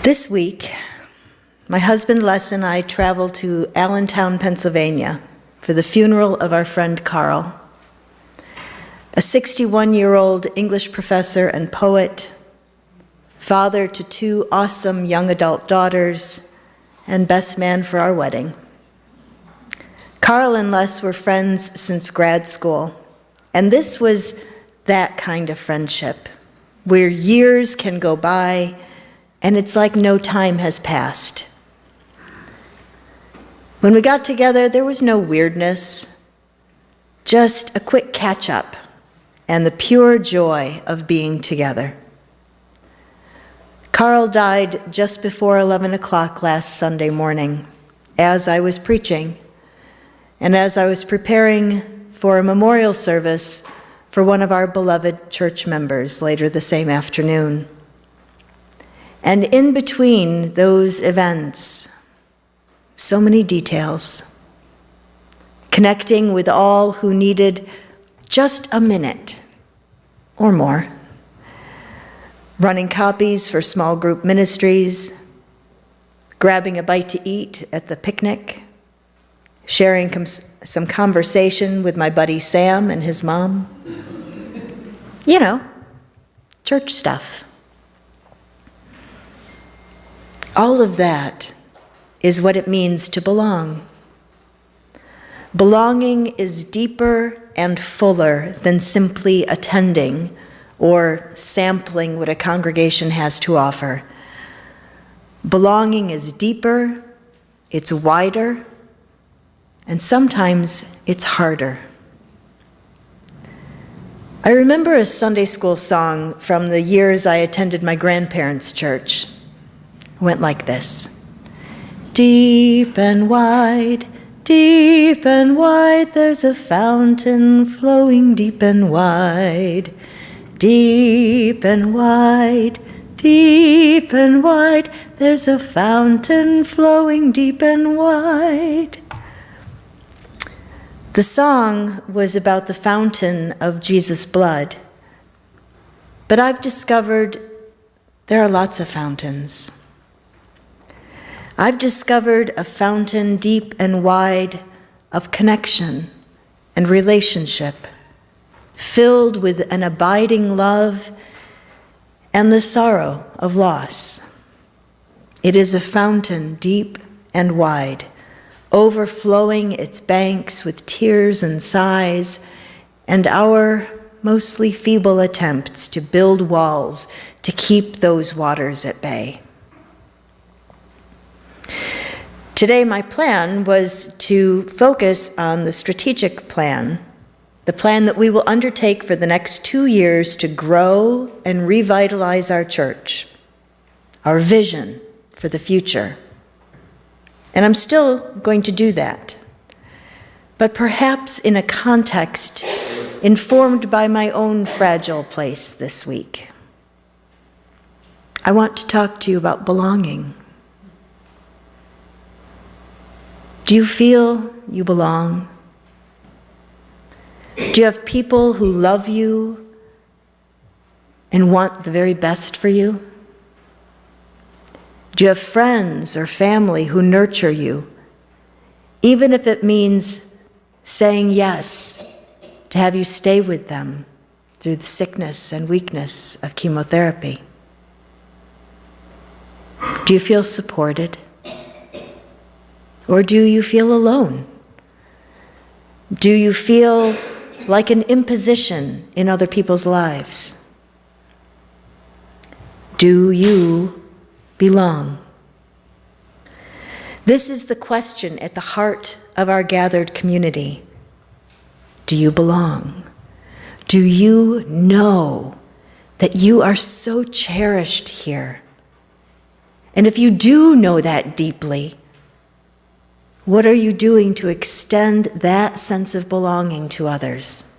This week, my husband Les and I traveled to Allentown, Pennsylvania for the funeral of our friend Carl, a 61-year-old English professor and poet, father to 2 awesome young adult daughters, and best man for our wedding. Carl and Les were friends since grad school, and this was that kind of friendship where years can go by and it's like no time has passed. When we got together, there was no weirdness, just a quick catch-up and the pure joy of being together. Carl died just before 11 o'clock last Sunday morning, as I was preaching, and as I was preparing for a memorial service for one of our beloved church members later the same afternoon. And in between those events, so many details, connecting with all who needed just a minute or more, running copies for small group ministries, grabbing a bite to eat at the picnic, sharing some conversation with my buddy Sam and his mom. You know, church stuff. All of that is what it means to belong. Belonging is deeper and fuller than simply attending or sampling what a congregation has to offer. Belonging is deeper, it's wider, and sometimes it's harder. I remember a Sunday school song from the years I attended my grandparents' church. It went like this. Deep and wide, there's a fountain flowing deep and wide. Deep and wide, there's a fountain flowing deep and wide. The song was about the fountain of Jesus' blood, but I've discovered there are lots of fountains. I've discovered a fountain deep and wide of connection and relationship, filled with an abiding love and the sorrow of loss. It is a fountain deep and wide, overflowing its banks with tears and sighs, and our mostly feeble attempts to build walls to keep those waters at bay. Today, my plan was to focus on the strategic plan, the plan that we will undertake for the next 2 years to grow and revitalize our church, our vision for the future. And I'm still going to do that, but perhaps in a context informed by my own fragile place this week. I want to talk to you about belonging. Do you feel you belong? Do you have people who love you and want the very best for you? Do you have friends or family who nurture you, even if it means saying yes to have you stay with them through the sickness and weakness of chemotherapy? Do you feel supported? Or do you feel alone? Do you feel like an imposition in other people's lives? Do you belong? This is the question at the heart of our gathered community. Do you belong? Do you know that you are so cherished here? And if you do know that deeply, what are you doing to extend that sense of belonging to others?